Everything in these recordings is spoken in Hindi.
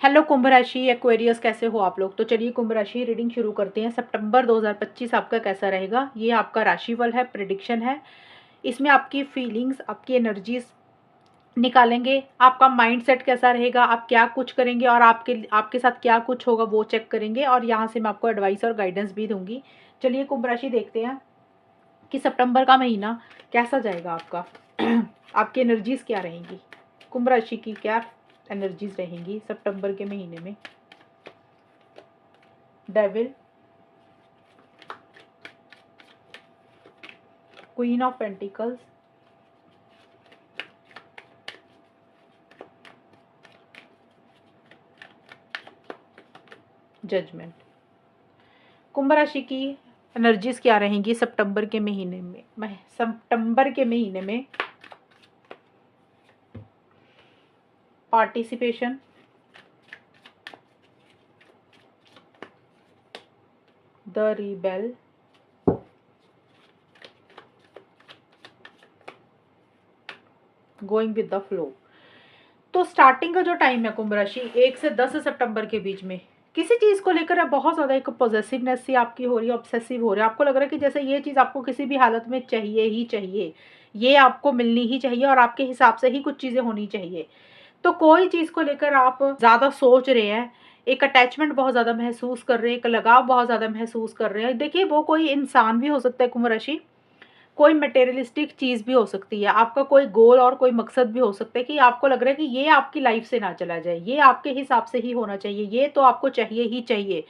हेलो कुंभ राशि एक्वेरियस, कैसे हो आप लोग। तो चलिए कुंभ राशि रीडिंग शुरू करते हैं। सितंबर 2025 आपका कैसा रहेगा, ये आपका राशिफल है, प्रेडिक्शन है। इसमें आपकी फीलिंग्स, आपकी एनर्जीज निकालेंगे। आपका माइंडसेट कैसा रहेगा, आप क्या कुछ करेंगे और आपके आपके साथ क्या कुछ होगा वो चेक करेंगे, और यहाँ से मैं आपको एडवाइस और गाइडेंस भी दूंगी। चलिए कुंभ राशि देखते हैं कि सितंबर का महीना कैसा जाएगा आपका। आपकी एनर्जीज क्या रहेंगी, कुंभ राशि की क्या एनर्जीज रहेंगी सितंबर के महीने में। Devil, queen of pentacles, judgement. कुंभ राशि की एनर्जीज क्या रहेंगी सितंबर के महीने में। सितंबर के महीने में participation, the rebel, going with the flow. तो स्टार्टिंग का जो टाइम है कुंभ राशि 1 से 10 सितंबर के बीच में किसी चीज को लेकर अब बहुत ज्यादा एक पॉजिटिवनेस सी आपकी हो रही है, ऑब्सेसिव हो रही है। आपको लग रहा है कि जैसे ये चीज आपको किसी भी हालत में चाहिए ही चाहिए, ये आपको मिलनी ही चाहिए और आपके हिसाब से ही कुछ चीजें होनी चाहिए। तो कोई चीज को लेकर आप ज्यादा सोच रहे हैं, एक अटैचमेंट बहुत ज्यादा महसूस कर रहे हैं, एक लगाव बहुत ज्यादा महसूस कर रहे हैं। देखिए वो कोई इंसान भी हो सकता है कुंभ राशि, कोई मटेरियलिस्टिक चीज भी हो सकती है, आपका कोई गोल और कोई मकसद भी हो सकता है कि आपको लग रहा है कि ये आपकी लाइफ से ना चला जाए, ये आपके हिसाब से ही होना चाहिए, ये तो आपको चाहिए ही चाहिए,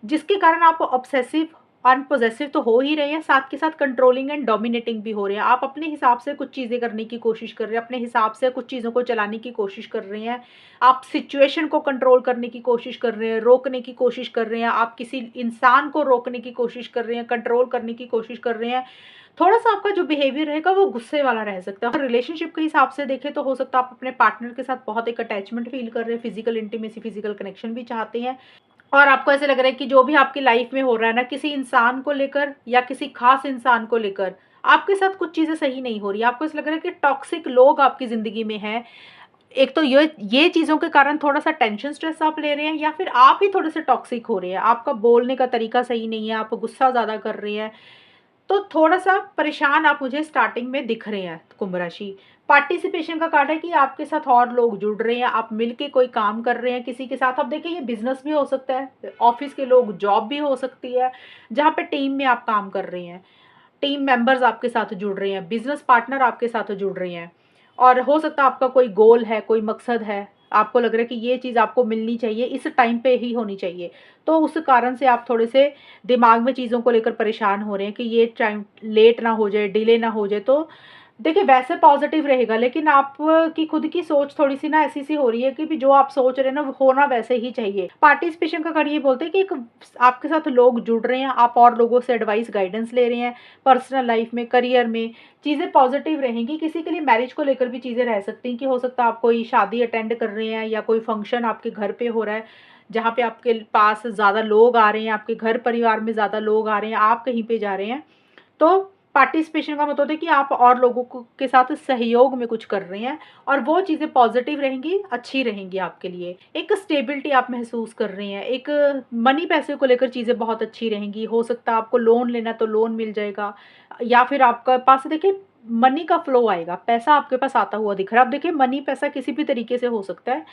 जिसके कारण आप ऑब्सेसिव अनपोजेसिव तो हो ही रहे हैं, साथ के साथ कंट्रोलिंग एंड डोमिनेटिंग भी हो रहे हैं। आप अपने हिसाब से कुछ चीजें करने की कोशिश कर रहे हैं, अपने हिसाब से कुछ चीजों को चलाने की कोशिश कर रहे हैं। आप सिचुएशन को कंट्रोल करने की कोशिश कर रहे हैं, रोकने की कोशिश कर रहे हैं, आप किसी इंसान को रोकने की कोशिश कर रहे हैं, कंट्रोल करने की कोशिश कर रहे हैं। थोड़ा सा आपका जो बिहेवियर रहेगा वो गुस्से वाला रह सकता है। अगर रिलेशनशिप के हिसाब से देखें तो हो सकता है आप अपने पार्टनर के साथ बहुत एक अटैचमेंट फील कर रहे हैं, फिजिकल इंटीमेसी, फिजिकल कनेक्शन भी चाहते हैं, और आपको ऐसे लग रहा है कि जो भी आपकी लाइफ में हो रहा है ना, किसी इंसान को लेकर या किसी खास इंसान को लेकर आपके साथ कुछ चीजें सही नहीं हो रही। आपको ऐसा लग रहा है कि टॉक्सिक लोग आपकी जिंदगी में हैं। एक तो ये चीजों के कारण थोड़ा सा टेंशन स्ट्रेस आप ले रहे हैं, या फिर आप ही थोड़े से टॉक्सिक हो रहे हैं, आपका बोलने का तरीका सही नहीं है, आप गुस्सा ज्यादा कर रहे हैं। तो थोड़ा सा परेशान आप मुझे स्टार्टिंग में दिख रहे हैं कुंभ राशि। पार्टिसिपेशन का कार्ड है कि आपके साथ और लोग जुड़ रहे हैं, आप मिलके कोई काम कर रहे हैं किसी के साथ। अब देखिए ये बिजनेस भी हो सकता है, ऑफिस के लोग, जॉब भी हो सकती है जहाँ पे टीम में आप काम कर रहे हैं, टीम मेंबर्स आपके साथ जुड़ रहे हैं, बिजनेस पार्टनर आपके साथ जुड़ रहे हैं। और हो सकता है आपका कोई गोल है, कोई मकसद है, आपको लग रहा है कि ये चीज़ आपको मिलनी चाहिए, इस टाइम पे ही होनी चाहिए। तो उस कारण से आप थोड़े से दिमाग में चीज़ों को लेकर परेशान हो रहे हैं कि ये टाइम लेट ना हो जाए, डिले ना हो जाए। तो देखिए वैसे पॉजिटिव रहेगा, लेकिन आप की खुद की सोच थोड़ी सी ना ऐसी सी हो रही है कि भी जो आप सोच रहे हैं ना वो होना वैसे ही चाहिए। पार्टिसिपेशन का कार्ड ये बोलते हैं कि एक आपके साथ लोग जुड़ रहे हैं, आप और लोगों से एडवाइस गाइडेंस ले रहे हैं, पर्सनल लाइफ में, करियर में चीज़ें पॉजिटिव रहेंगी। किसी के लिए मैरिज को लेकर भी चीज़ें रह सकती हैं कि हो सकता है आप कोई शादी अटेंड कर रहे हैं या कोई फंक्शन आपके घर पे हो रहा है जहाँ पे आपके पास ज़्यादा लोग आ रहे हैं, आपके घर परिवार में ज़्यादा लोग आ रहे हैं, आप कहीं पे जा रहे हैं। तो पार्टिसिपेशन का मतलब है कि आप और लोगों को के साथ सहयोग में कुछ कर रहे हैं, और वो चीज़ें पॉजिटिव रहेंगी, अच्छी रहेंगी आपके लिए। एक स्टेबिलिटी आप महसूस कर रहे हैं, एक मनी पैसे को लेकर चीज़ें बहुत अच्छी रहेंगी। हो सकता है आपको लोन लेना तो लोन मिल जाएगा, या फिर आपका पास देखिए मनी का फ्लो आएगा, पैसा आपके पास आता हुआ दिख रहा है। अब देखिए मनी पैसा किसी भी तरीके से हो सकता है,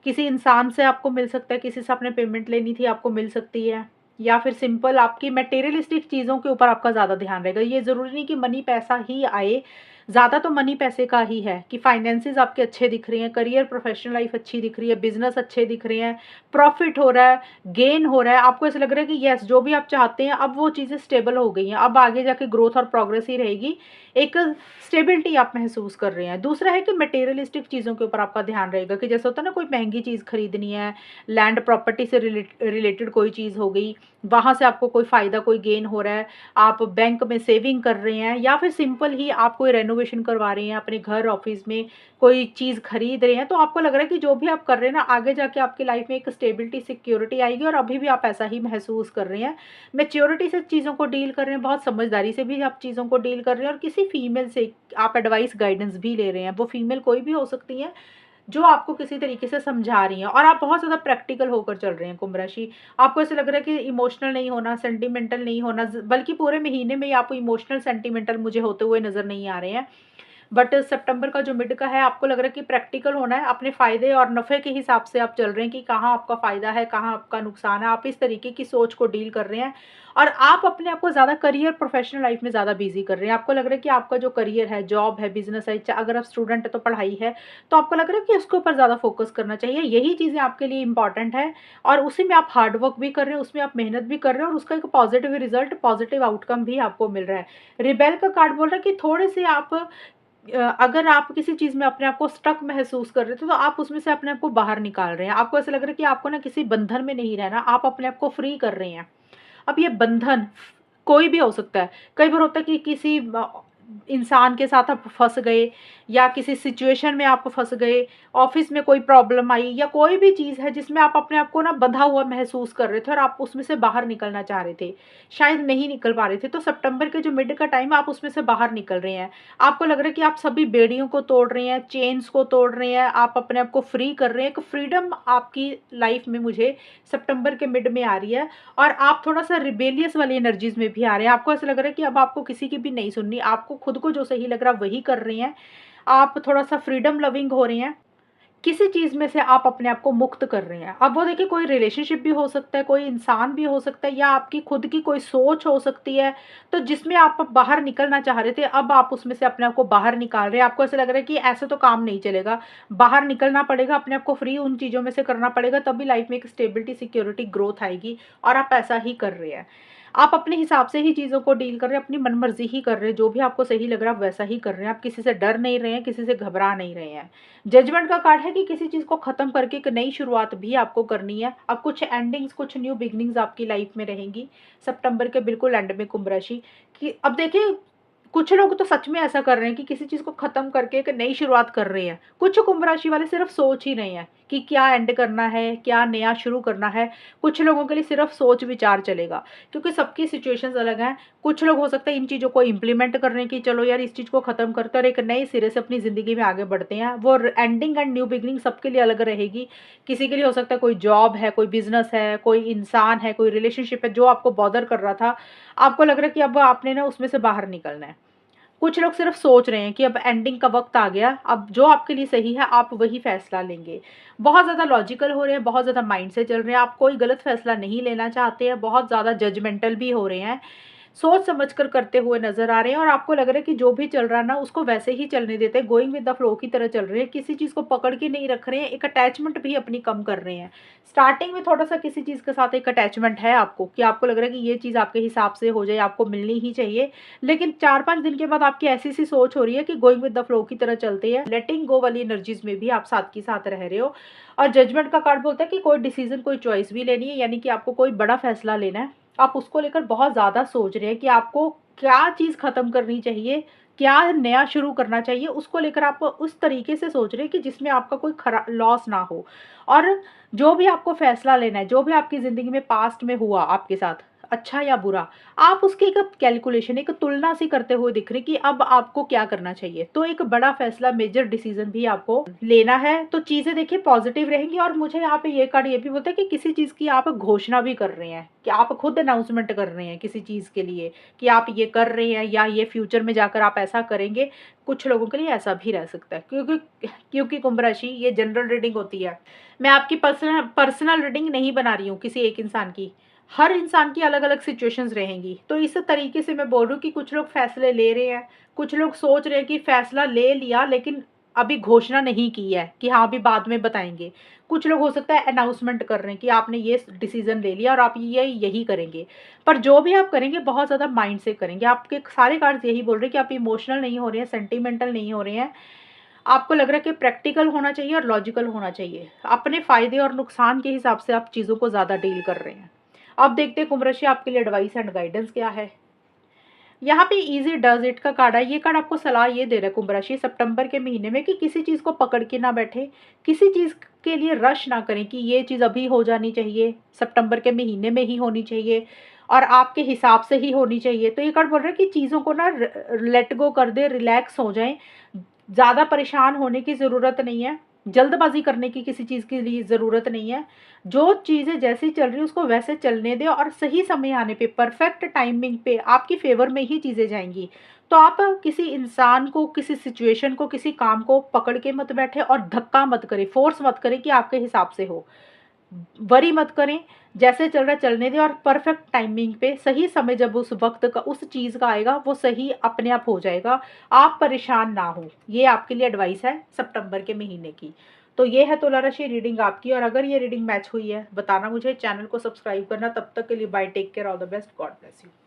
किसी इंसान से आपको मिल सकता है, किसी से आपने पेमेंट लेनी थी आपको मिल सकती है, या फिर सिंपल आपकी मटेरियलिस्टिक चीज़ों के ऊपर आपका ज़्यादा ध्यान रहेगा। ये ज़रूरी नहीं कि मनी पैसा ही आए, ज़्यादा तो मनी पैसे का ही है कि फाइनेंसेस आपके अच्छे दिख रहे हैं, करियर प्रोफेशनल लाइफ अच्छी दिख रही है, बिजनेस अच्छे दिख रहे हैं, प्रॉफिट हो रहा है, गेन हो रहा है। आपको ऐसा लग रहा है कि यस जो भी आप चाहते हैं अब वो चीज़ें स्टेबल हो गई हैं, अब आगे जाके ग्रोथ और प्रोग्रेस ही रहेगी, एक स्टेबिलिटी आप महसूस कर रहे हैं। दूसरा है कि मटेरियलिस्टिक चीज़ों के ऊपर आपका ध्यान रहेगा कि जैसे होता है ना, कोई महंगी चीज़ खरीदनी है, लैंड प्रॉपर्टी से रिलेटेड कोई चीज़ हो गई, वहाँ से आपको कोई फ़ायदा, कोई गेन हो रहा है, आप बैंक में सेविंग कर रहे हैं, या फिर सिंपल ही आप कोई रेनोवेशन करवा रहे हैं अपने घर, ऑफिस में कोई चीज़ खरीद रहे हैं। तो आपको लग रहा है कि जो भी आप कर रहे हैं ना, आगे जाके आपकी लाइफ में एक स्टेबिलिटी, सिक्योरिटी आएगी, और अभी भी आप ऐसा ही महसूस कर रहे हैं। मैच्योरिटी से चीज़ों को डील कर रहे हैं, बहुत समझदारी से भी आप चीज़ों को डील कर रहे हैं, और किसी फीमेल से आप एडवाइस गाइडेंस भी ले रहे हैं। वो फीमेल कोई भी हो सकती है, जो आपको किसी तरीके से समझा रही हैं, और आप बहुत ज़्यादा प्रैक्टिकल होकर चल रहे हैं कुंभ राशि। आपको ऐसा लग रहा है कि इमोशनल नहीं होना, सेंटिमेंटल नहीं होना, बल्कि पूरे महीने में ही आपको इमोशनल सेंटिमेंटल मुझे होते हुए नज़र नहीं आ रहे हैं। बट सितंबर का जो मिड का है, आपको लग रहा है कि प्रैक्टिकल होना है, अपने फ़ायदे और नफ़े के हिसाब से आप चल रहे हैं कि कहाँ आपका फ़ायदा है, कहाँ आपका नुकसान है। आप इस तरीके की सोच को डील कर रहे हैं, और आप अपने आप को ज़्यादा करियर प्रोफेशनल लाइफ में ज़्यादा बिजी कर रहे हैं। आपको लग रहा है कि आपका जो करियर है, जॉब है, बिजनेस है, अगर आप स्टूडेंट है तो पढ़ाई है, तो आपको लग रहा है कि उसके ऊपर ज़्यादा फोकस करना चाहिए। यही चीज़ें आपके लिए इंपॉर्टेंट है, और उसी में आप हार्ड वर्क भी कर रहे हैं, उसमें आप मेहनत भी कर रहे हैं, और उसका एक पॉजिटिव रिजल्ट, पॉजिटिव आउटकम भी आपको मिल रहा है। रिबेल का कार्ड बोल रहा है कि थोड़े से आप अगर आप किसी चीज़ में अपने आप को स्टक महसूस कर रहे थे, तो आप उसमें से अपने आप को बाहर निकाल रहे हैं। आपको ऐसा लग रहा है कि आपको ना किसी बंधन में नहीं रहना, आप अपने आप को फ्री कर रहे हैं। अब ये बंधन कोई भी हो सकता है। कई बार होता है कि किसी इंसान के साथ आप फँस गए, या किसी सिचुएशन में आप फँस गए, ऑफ़िस में कोई प्रॉब्लम आई, या कोई भी चीज़ है जिसमें आप अपने आप को ना बँधा हुआ महसूस कर रहे थे, और आप उसमें से बाहर निकलना चाह रहे थे। शायद नहीं निकल पा रहे थे, तो सितंबर के जो मिड का टाइम है, आप उसमें से बाहर निकल रहे हैं। आपको लग रहा है कि आप सभी बेड़ियों को तोड़ रहे हैं, चेन्स को तोड़ रहे हैं, आप अपने आप को फ्री कर रहे हैं। एक फ्रीडम आपकी लाइफ़ में मुझे सितंबर के मिड में आ रही है, और आप थोड़ा-सा रिबेलियस वाली एनर्जीज़ में भी आ रहे हैं। आपको ऐसा लग रहा है कि अब आपको किसी की भी नहीं सुननी, आपको खुद को जो सही लग रहा है वही कर रहे हैं। आप थोड़ा-सा फ्रीडम लविंग हो रहे हैं। किसी चीज़ में से आप अपने आप को मुक्त कर रहे हैं। अब वो देखिए, कोई रिलेशनशिप भी हो सकता है, कोई इंसान भी हो सकता है, या आपकी खुद की कोई सोच हो सकती है, तो जिसमें आप बाहर निकलना चाह रहे थे, अब आप उसमें से अपने आप को बाहर निकाल रहे हैं। आपको ऐसा लग रहा है कि ऐसे तो काम नहीं चलेगा, बाहर निकलना पड़ेगा, अपने आप को फ्री उन चीज़ों में से करना पड़ेगा, तभी लाइफ में एक स्टेबिलिटी, सिक्योरिटी, ग्रोथ आएगी, और आप ऐसा ही कर रहे हैं। आप अपने हिसाब से ही चीज़ों को डील कर रहे हैं, अपनी मनमर्ज़ी ही कर रहे हैं, जो भी आपको सही लग रहा है आप वैसा ही कर रहे हैं। आप किसी से डर नहीं रहे हैं, किसी से घबरा नहीं रहे हैं। जजमेंट का कार्ड है कि किसी चीज़ को ख़त्म करके एक नई शुरुआत भी आपको करनी है। अब कुछ एंडिंग्स, कुछ न्यू बिगिनिंग्स आपकी लाइफ में रहेंगी सितंबर के बिल्कुल एंड में कुंभ राशि कि अब देखिए, कुछ लोग तो सच में ऐसा कर रहे हैं कि किसी चीज़ को ख़त्म करके एक नई शुरुआत कर रहे हैं। कुछ कुंभ राशि वाले सिर्फ सोच ही रहे हैं कि क्या एंड करना है, क्या नया शुरू करना है। कुछ लोगों के लिए सिर्फ सोच विचार चलेगा, क्योंकि सबकी सिचुएशंस अलग हैं। कुछ लोग हो सकता है इन चीज़ों को इम्प्लीमेंट कर रहे हैं कि चलो यार, इस चीज़ को ख़त्म करते हैं और एक नए सिरे से अपनी ज़िंदगी में आगे बढ़ते हैं। वो एंडिंग एंड न्यू बिगिनिंग सबके लिए अलग रहेगी। किसी के लिए हो सकता है कोई जॉब है, कोई बिज़नेस है, कोई इंसान है, कोई रिलेशनशिप है जो आपको बॉदर कर रहा था। आपको लग रहा है कि अब आपने ना उसमें से बाहर निकलना है। कुछ लोग सिर्फ सोच रहे हैं कि अब एंडिंग का वक्त आ गया, अब जो आपके लिए सही है आप वही फैसला लेंगे। बहुत ज़्यादा लॉजिकल हो रहे हैं, बहुत ज़्यादा माइंड से चल रहे हैं, आप कोई गलत फैसला नहीं लेना चाहते हैं, बहुत ज़्यादा जजमेंटल भी हो रहे हैं, सोच समझ कर करते हुए नज़र आ रहे हैं, और आपको लग रहा है कि जो भी चल रहा है ना उसको वैसे ही चलने देते हैं, गोइंग विद द फ्लो की तरह चल रहे हैं, किसी चीज़ को पकड़ के नहीं रख रहे हैं, एक अटैचमेंट भी अपनी कम कर रहे हैं। स्टार्टिंग में थोड़ा-सा किसी चीज़ के साथ एक अटैचमेंट है आपको, कि आपको लग रहा है कि ये चीज़ आपके हिसाब से हो जाए, आपको मिलनी ही चाहिए। लेकिन 4-5 दिन के बाद आपकी ऐसी-सी सोच हो रही है कि गोइंग विद द फ्लो की तरह चलते हैं, लेटिंग गो वाली एनर्जीज़ में भी आप साथ के साथ रह रहे हो। और जजमेंट का कार्ड बोलता है कि कोई डिसीज़न, कोई चॉइस भी लेनी है, यानी कि आपको कोई बड़ा फैसला लेना है। आप उसको लेकर बहुत ज़्यादा सोच रहे हैं कि आपको क्या चीज़ ख़त्म करनी चाहिए, क्या नया शुरू करना चाहिए, उसको लेकर आप उस तरीके से सोच रहे हैं कि जिसमें आपका कोई लॉस ना हो। और जो भी आपको फ़ैसला लेना है, जो भी आपकी ज़िंदगी में पास्ट में हुआ आपके साथ, अच्छा या बुरा, आप उसकी एक कैलकुलेशन, एक तुलना सी करते हुए दिख रहे कि अब आपको क्या करना चाहिए। तो एक बड़ा फैसला, मेजर डिसीजन भी आपको लेना है, तो चीज़ें देखिए पॉजिटिव रहेंगी। और मुझे यहाँ पे ये कार्ड ये भी बोलता है कि किसी चीज़ की आप घोषणा भी कर रहे हैं, कि आप खुद अनाउंसमेंट कर रहे हैं किसी चीज़ के लिए, कि आप ये कर रहे हैं, या ये फ्यूचर में जाकर आप ऐसा करेंगे। कुछ लोगों के लिए ऐसा भी रह सकता है, क्योंकि क्योंकि कुंभ राशि ये जनरल रीडिंग होती है। मैं आपकी पर्सनल रीडिंग नहीं बना रही हूँ किसी एक इंसान की। हर इंसान की अलग-अलग सिचुएशंस रहेंगी। तो इस तरीके से मैं बोल रही हूँ कि कुछ लोग फैसले ले रहे हैं, कुछ लोग सोच रहे हैं कि फैसला ले लिया लेकिन अभी घोषणा नहीं की है कि हाँ, अभी बाद में बताएँगे। कुछ लोग हो सकता है अनाउंसमेंट कर रहे हैं कि आपने ये डिसीज़न ले लिया और आप ये यही करेंगे। पर जो भी आप करेंगे बहुत ज़्यादा माइंड से करेंगे। आपके सारे कार्ड्स यही बोल रहे हैं कि आप इमोशनल नहीं हो रहे हैं, सेंटिमेंटल नहीं हो रहे हैं। आपको लग रहा है कि प्रैक्टिकल होना चाहिए और लॉजिकल होना चाहिए। अपने फ़ायदे और नुकसान के हिसाब से आप चीज़ों को ज़्यादा डील कर रहे हैं। अब देखते हैं कुंभ राशि आपके लिए एडवाइस एंड गाइडेंस क्या है। यहाँ पे ईज़ी डज़ इट का कार्ड है। ये कार्ड आपको सलाह ये दे रहा है कुंभ राशि सितंबर के महीने में कि किसी चीज़ को पकड़ के ना बैठे, किसी चीज़ के लिए रश ना करें कि ये चीज़ अभी हो जानी चाहिए, सितंबर के महीने में ही होनी चाहिए और आपके हिसाब से ही होनी चाहिए। तो ये कार्ड बोल रहा है कि चीज़ों को ना लेट गो कर दें, रिलैक्स हो जाएँ, ज़्यादा परेशान होने की ज़रूरत नहीं है। जल्दबाजी करने की किसी चीज़ के लिए ज़रूरत नहीं है। जो चीज़ें जैसी चल रही है उसको वैसे चलने दें और सही समय आने पे, परफेक्ट टाइमिंग पे आपकी फ़ेवर में ही चीज़ें जाएँगी। तो आप किसी इंसान को, किसी सिचुएशन को, किसी काम को पकड़ के मत बैठें और धक्का मत करें, फ़ोर्स मत करें कि आपके हिसाब से हो। वरी मत करें, जैसे चल रहा है चलने दें और परफेक्ट टाइमिंग पे सही समय जब उस वक़्त का, उस चीज़ का आएगा, वो सही अपने आप हो जाएगा। आप परेशान ना हों। ये आपके लिए एडवाइस है सितंबर के महीने की। तो ये है तुला राशि रीडिंग आपकी, और अगर ये रीडिंग मैच हुई है, बताना मुझे, चैनल को सब्सक्राइब करना। तब तक के लिए bye, take care, all the best, God bless you.